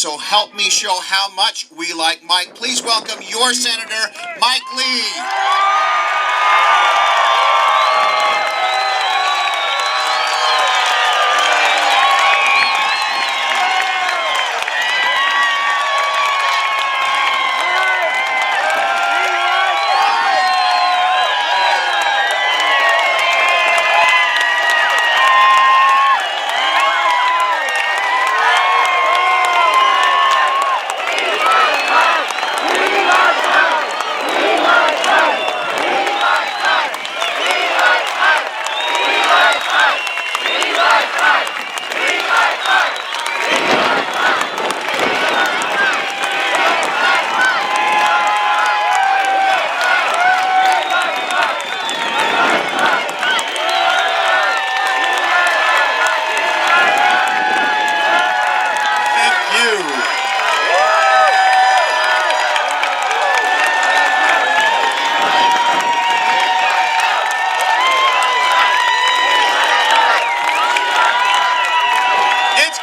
So help me show how much we like Mike. Please welcome your Senator, Mike Lee.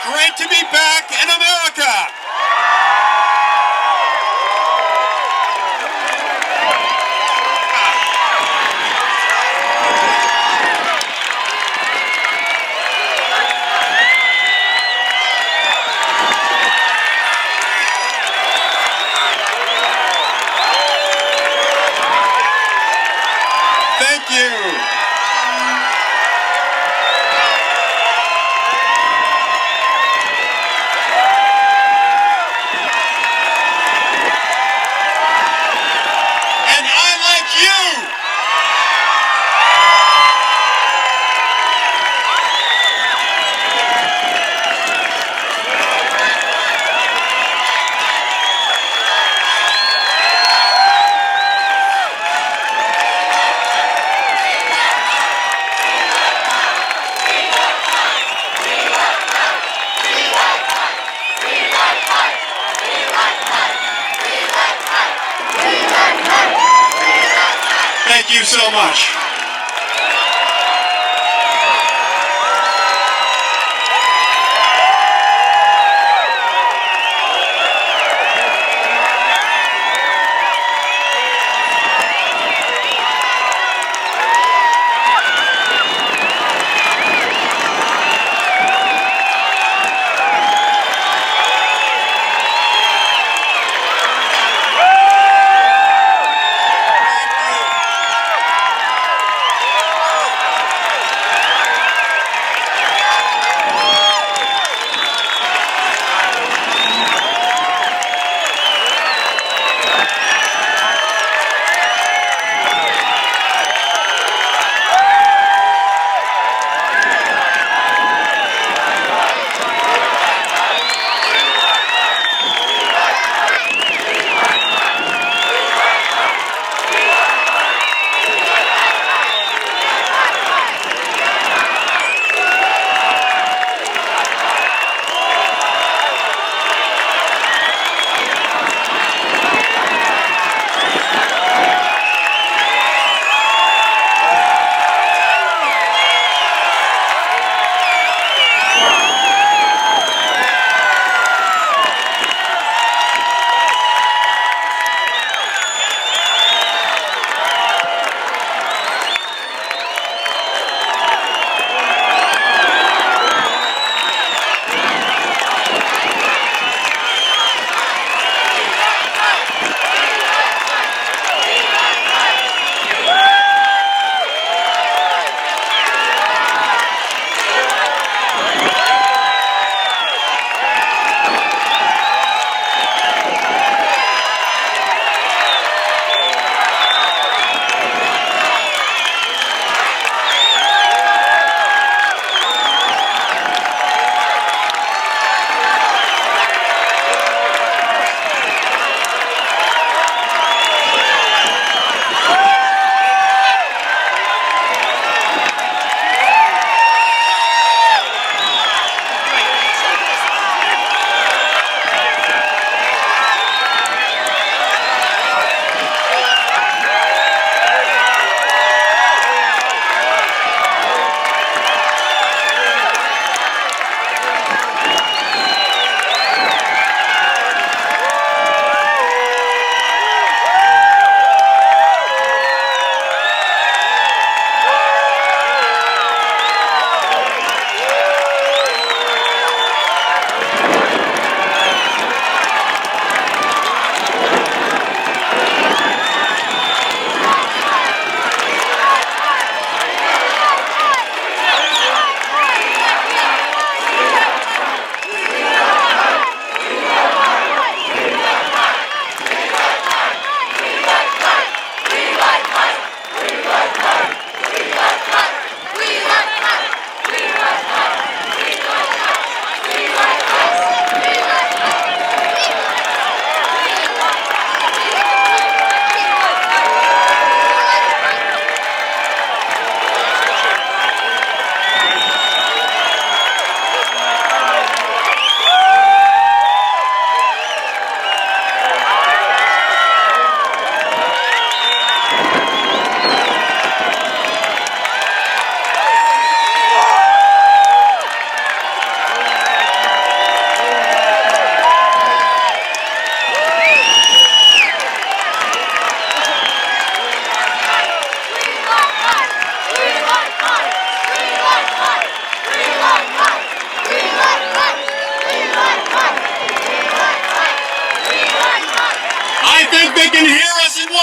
Great to be back in America. Thank you. Thank you so much.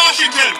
Washington.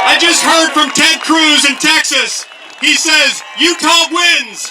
I just heard from Ted Cruz in Texas. He says, Utah wins.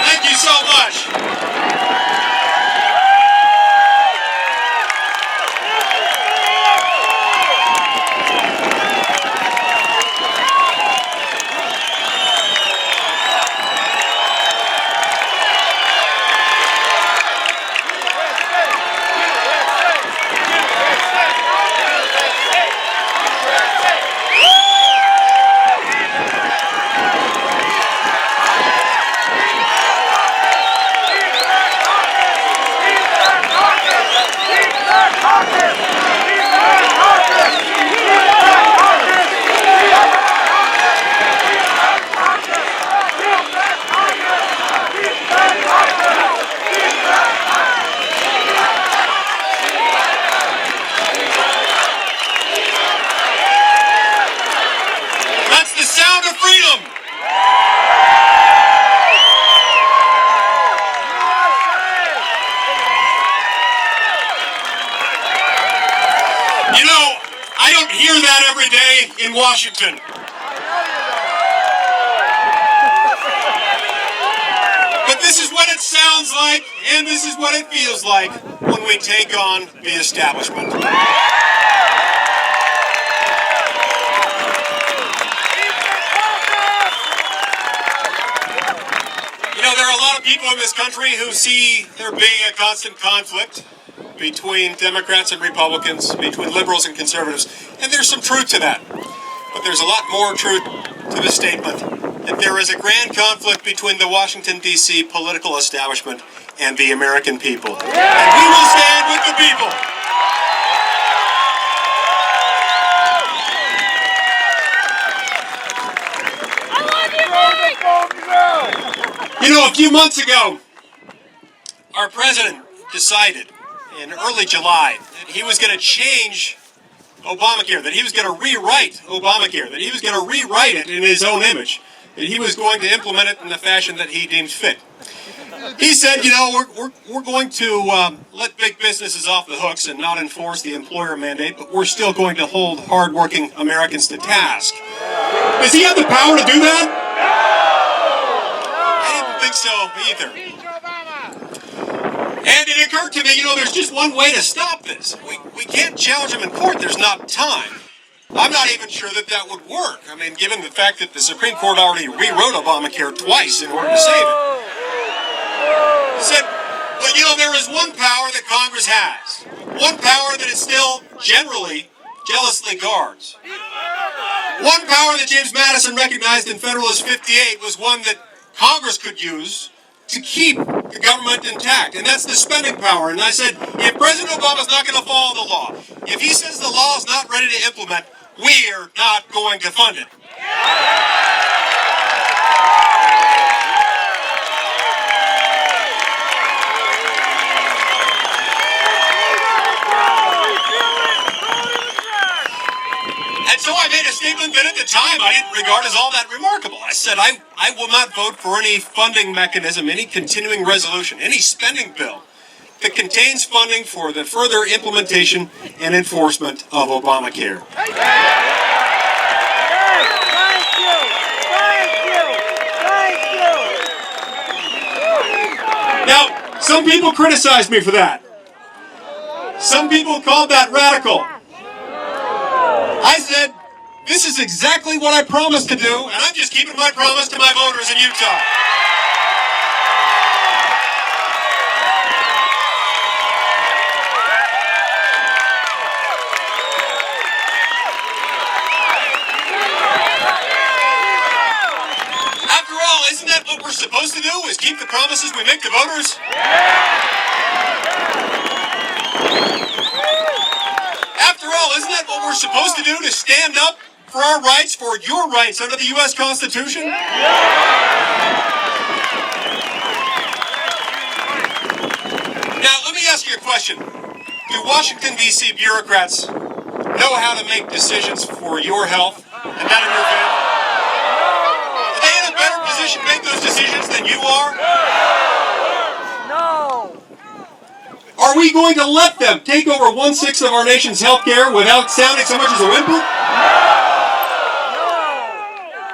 Thank you so much. That's the sound of freedom. You know, I don't hear that every day in Washington. But this is what it sounds like, and this is what it feels like when we take on the establishment. You know, there are a lot of people in this country who see there being a constant conflict between Democrats and Republicans, between liberals and conservatives, and there's some truth to that. But there's a lot more truth to the statement that there is a grand conflict between the Washington, D.C. political establishment and the American people. And we will stand with the people. You know, a few months ago, our president decided in early July that he was going to change Obamacare, that he was going to rewrite Obamacare, that he was going to rewrite it in his own image, that he was going to implement it in the fashion that he deemed fit. He said, you know, we're going to let big businesses off the hooks and not enforce the employer mandate, but we're still going to hold hardworking Americans to task. Does he have the power to do that? I didn't think so either. And it occurred to me, you know, there's just one way to stop this. We can't challenge him in court. There's not time. I'm not even sure that that would work. I mean, given the fact that the Supreme Court already rewrote Obamacare twice in order to save it. He said, but you know, there is one power that Congress has. One power that it still generally jealously guards. One power that James Madison recognized in Federalist 58 was one that Congress could use to keep the government intact, and that's the spending power. And I said, if President Obama's not going to follow the law, if he says the law is not ready to implement, we're not going to fund it. And so I made a statement that at the time I didn't regard as all that remarkable. I said, I will not vote for any funding mechanism, any continuing resolution, any spending bill that contains funding for the further implementation and enforcement of Obamacare. Thank you! Now, some people criticized me for that. Some people called that radical. I said, this is exactly what I promised to do, and I'm just keeping my promise to my voters in Utah. After all, isn't that what we're supposed to do, is keep the promises we make to voters? After all, isn't that what we're supposed to do, to stand up for our rights, for your rights under the U.S. Constitution? Now, let me ask you a question. Do Washington, D.C. bureaucrats know how to make decisions for your health and that of your family? Are they in a better position to make those decisions than you are? No! Are we going to let them take over 1/6 of our nation's health care without sounding so much as a whimper?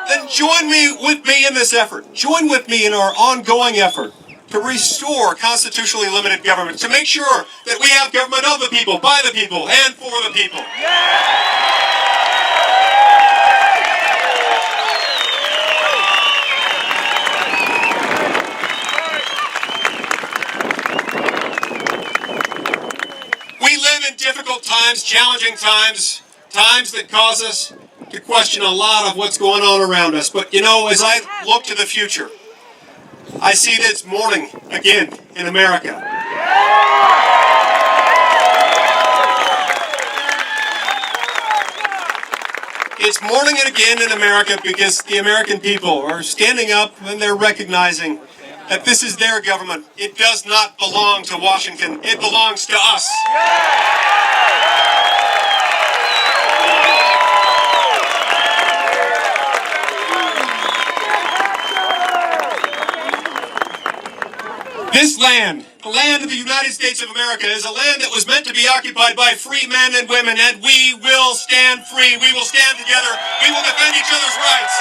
Then join with me in this effort. Join with me in our ongoing effort to restore constitutionally limited government, to make sure that we have government of the people, by the people, and for the people. We live in difficult times, challenging times, times that cause us to question a lot of what's going on around us. But you know, as I look to the future, I see that it's morning again in America. It's morning again in America because the American people are standing up and they're recognizing that this is their government. It does not belong to Washington. It belongs to us. This land, the land of the United States of America, is a land that was meant to be occupied by free men and women, and we will stand free. We will stand together. We will defend each other's rights.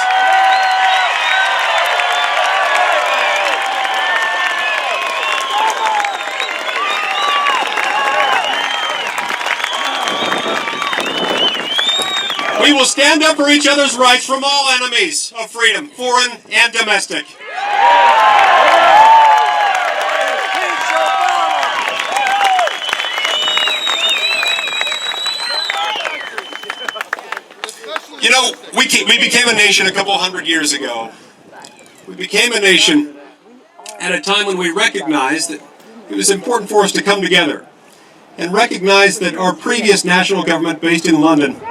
We will stand up for each other's rights from all enemies of freedom, foreign and domestic. You know, we became a nation a couple hundred years ago. We became a nation at a time when we recognized that it was important for us to come together and recognize that our previous national government based in London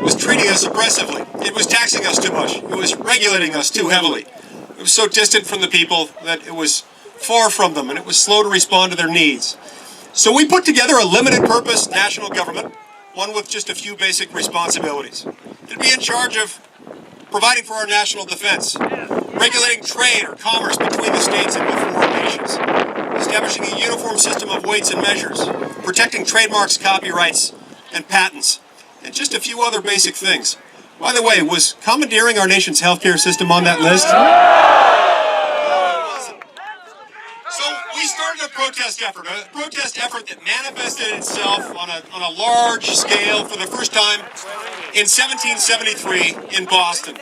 was treating us oppressively. It was taxing us too much. It was regulating us too heavily. It was so distant from the people that it was far from them, and it was slow to respond to their needs. So we put together a limited purpose national government, one with just a few basic responsibilities. It'd be in charge of providing for our national defense, regulating trade or commerce between the states and with foreign nations, establishing a uniform system of weights and measures, protecting trademarks, copyrights, and patents, and just a few other basic things. By the way, was commandeering our nation's healthcare system on that list? So we started a protest effort that manifested itself on a large scale for the first time in 1773 in Boston.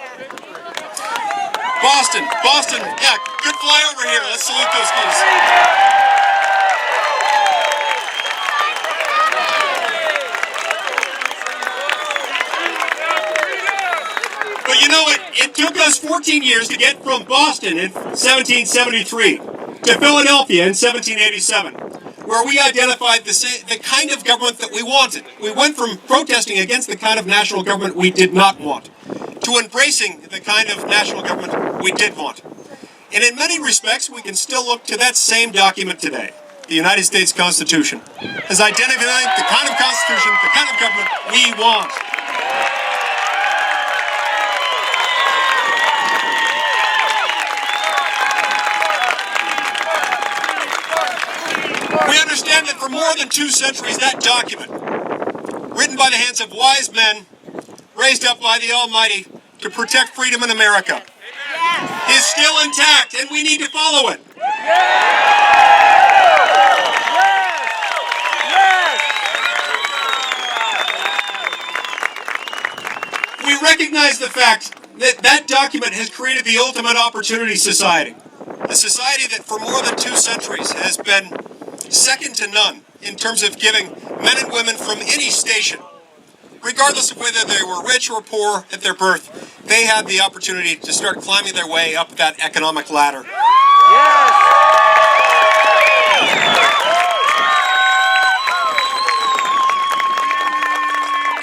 Boston, yeah, good fly over here. Let's salute those kids. But you know, it took us 14 years to get from Boston in 1773 to Philadelphia in 1787, where we identified the kind of government that we wanted. We went from protesting against the kind of national government we did not want to embracing the kind of national government we did want. And in many respects, we can still look to that same document today, the United States Constitution, as identifying the kind of constitution, the kind of government we want. We understand that for more than 2 centuries, that document, written by the hands of wise men, raised up by the Almighty to protect freedom in America, is still intact, and we need to follow it. We recognize the fact that that document has created the ultimate opportunity society, a society that for more than 2 centuries has been second to none in terms of giving men and women from any station, regardless of whether they were rich or poor at their birth, they had the opportunity to start climbing their way up that economic ladder. Yes.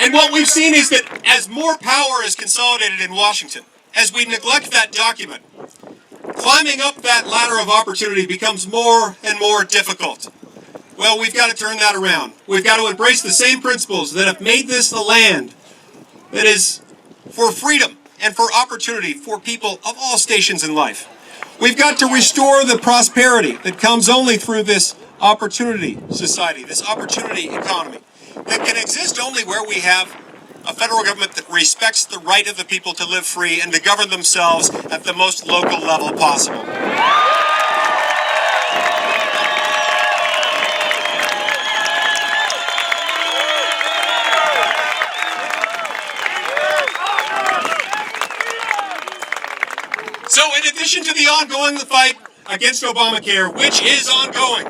And what we've seen is that as more power is consolidated in Washington, as we neglect that document, climbing up that ladder of opportunity becomes more and more difficult. Well, we've got to turn that around. We've got to embrace the same principles that have made this the land that is for freedom and for opportunity for people of all stations in life. We've got to restore the prosperity that comes only through this opportunity society, this opportunity economy, that can exist only where we have a federal government that respects the right of the people to live free and to govern themselves at the most local level possible. So in addition to the ongoing fight against Obamacare, which is ongoing,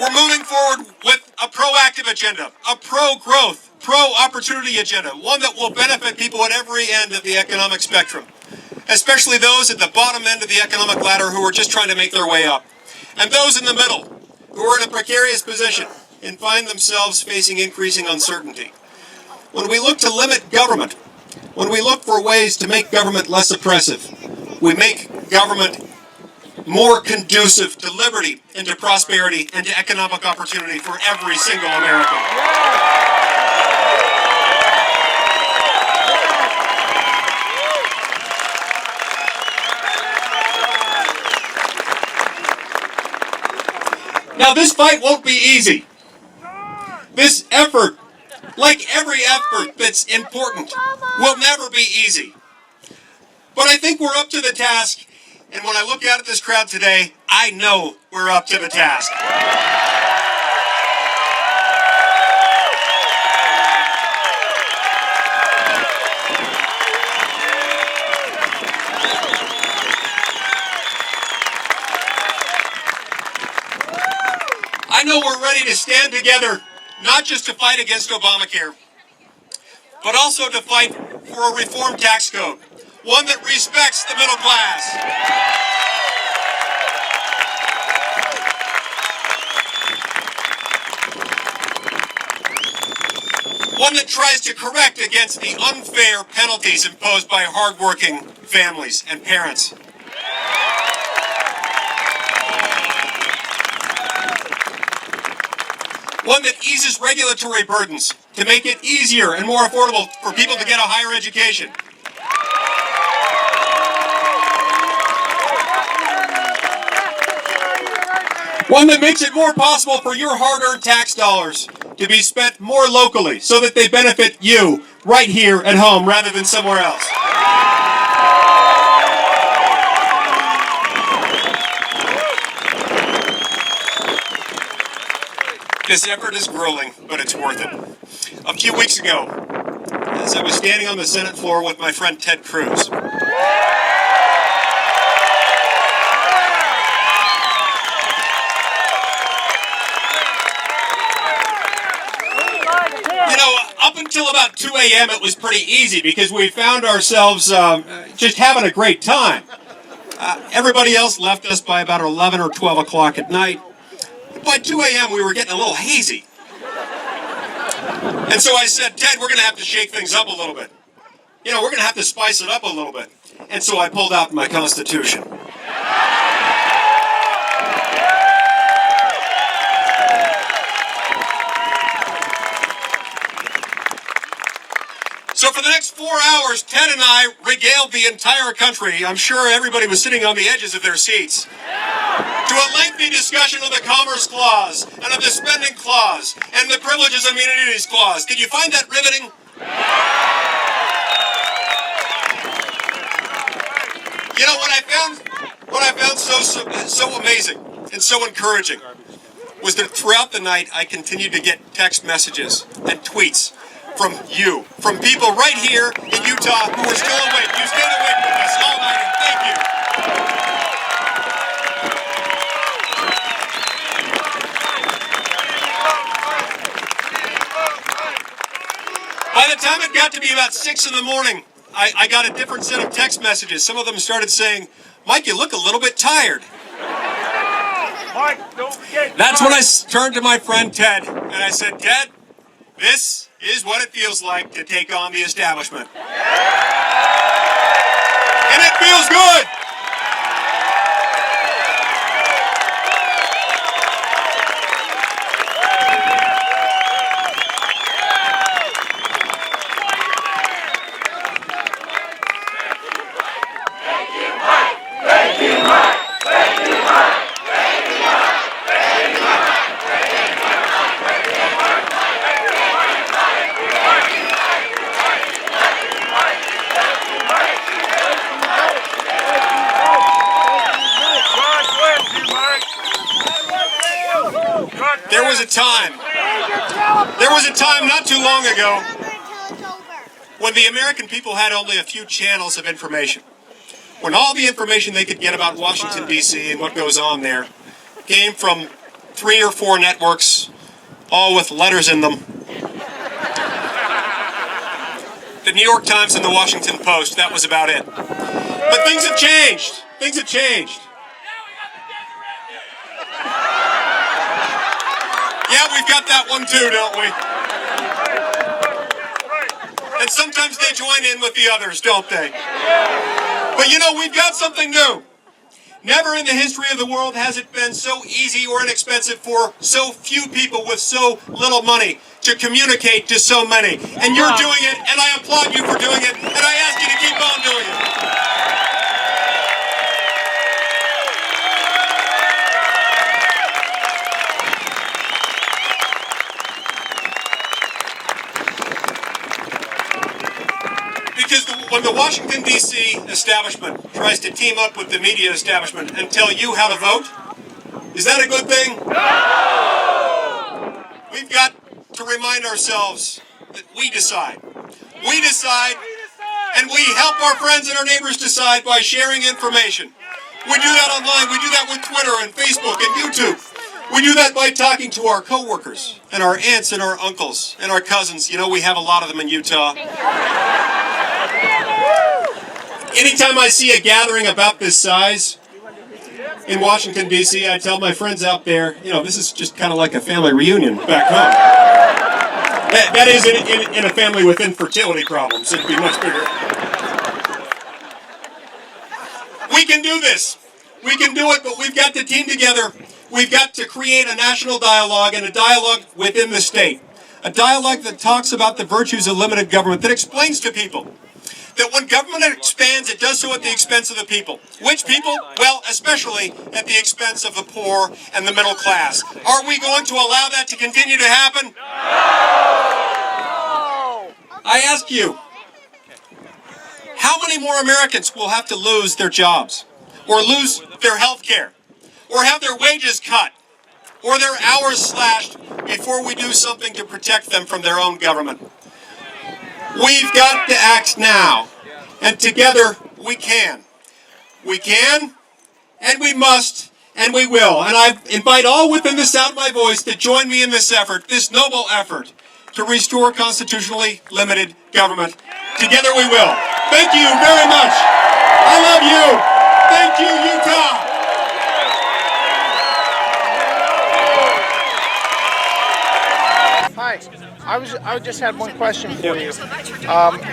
we're moving forward with a proactive agenda, a pro-growth, pro-opportunity agenda, one that will benefit people at every end of the economic spectrum, especially those at the bottom end of the economic ladder who are just trying to make their way up, and those in the middle who are in a precarious position and find themselves facing increasing uncertainty. When we look to limit government, when we look for ways to make government less oppressive, we make government more conducive to liberty and to prosperity and to economic opportunity for every single American. Now, this fight won't be easy. This effort, like every effort that's important, will never be easy. But I think we're up to the task, and when I look out at this crowd today, I know we're up to the task. I know we're ready to stand together, not just to fight against Obamacare, but also to fight for a reformed tax code, one that respects the middle class. One that tries to correct against the unfair penalties imposed by hardworking families and parents. One that eases regulatory burdens to make it easier and more affordable for people to get a higher education. One that makes it more possible for your hard-earned tax dollars to be spent more locally so that they benefit you right here at home rather than somewhere else. This effort is grueling, but it's worth it. A few weeks ago, as I was standing on the Senate floor with my friend Ted Cruz, up until about 2 a.m. it was pretty easy because we found ourselves just having a great time. Everybody else left us by about 11 or 12 o'clock at night. By 2 a.m. we were getting a little hazy. And so I said, Ted, we're going to have to shake things up a little bit. We're going to have to spice it up a little bit. And so I pulled out my Constitution. So for the next 4 hours, Ted and I regaled the entire country, I'm sure everybody was sitting on the edges of their seats, to a lengthy discussion of the Commerce Clause, and of the Spending Clause, and the Privileges and Immunities Clause. Did you find that riveting? What I found so amazing and so encouraging was that throughout the night I continued to get text messages and tweets from you, from people right here in Utah who are still awake. You stayed awake with us all night, and thank you. By the time it got to be about 6 in the morning, I got a different set of text messages. Some of them started saying, Mike, you look a little bit tired. Mike, don't forget. That's when I turned to my friend Ted, and I said, Ted, this is what it feels like to take on the establishment. And it feels good. There was a time not too long ago when the American people had only a few channels of information. When all the information they could get about Washington, D.C. and what goes on there came from 3 or 4 networks, all with letters in them. The New York Times and the Washington Post, that was about it. But things have changed. Things have changed. Yeah, we've got that one too, don't we? And sometimes they join in with the others, don't they? But we've got something new. Never in the history of the world has it been so easy or inexpensive for so few people with so little money to communicate to so many. And you're doing it, and I applaud you for doing it, and I ask you to keep on doing it. Because when the Washington, D.C. establishment tries to team up with the media establishment and tell you how to vote, is that a good thing? No! We've got to remind ourselves that we decide. We decide, and we help our friends and our neighbors decide by sharing information. We do that online. We do that with Twitter and Facebook and YouTube. We do that by talking to our coworkers and our aunts and our uncles and our cousins. We have a lot of them in Utah. Anytime I see a gathering about this size in Washington, D.C., I tell my friends out there, this is just kind of like a family reunion back home. That is in a family with infertility problems. It'd be much bigger. We can do this. We can do it, but we've got to team together. We've got to create a national dialogue and a dialogue within the state. A dialogue that talks about the virtues of limited government, that explains to people that when government expands, it does so at the expense of the people. Which people? Well, especially at the expense of the poor and the middle class. Are we going to allow that to continue to happen? No! I ask you, how many more Americans will have to lose their jobs, or lose their health care, or have their wages cut, or their hours slashed before we do something to protect them from their own government. We've got to act now, and together we can. We can, and we must, and we will. And I invite all within the sound of my voice to join me in this effort, this noble effort, to restore constitutionally limited government. Together we will. Thank you very much. I love you. Thank you, Utah. Hi, I just had one question for you.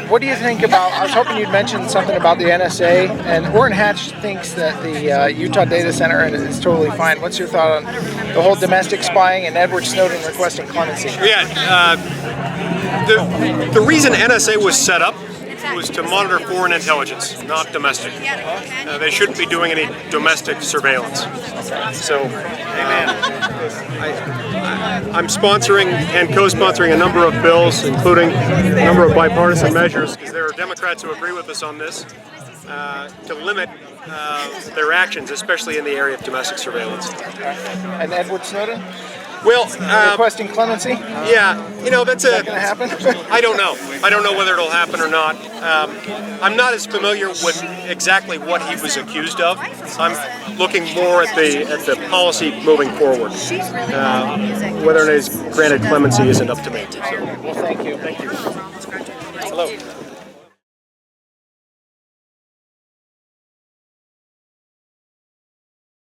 What do you think about? I was hoping you'd mention something about the NSA. And Orrin Hatch thinks that the Utah data center is totally fine. What's your thought on the whole domestic spying and Edward Snowden requesting clemency? Yeah, the reason NSA was set up was to monitor foreign intelligence, not domestic. They shouldn't be doing any domestic surveillance. So, I'm sponsoring and co-sponsoring a number of bills, including a number of bipartisan measures, because there are Democrats who agree with us on this, to limit their actions, especially in the area of domestic surveillance. And Edward Snowden? Well, requesting clemency? Yeah, you know, that's Is that going to happen? I don't know. I don't know whether it'll happen or not. I'm not as familiar with exactly what he was accused of. I'm looking more at the policy moving forward. Whether or not he's granted clemency isn't up to me. So. Well, thank you. Thank you. Hello.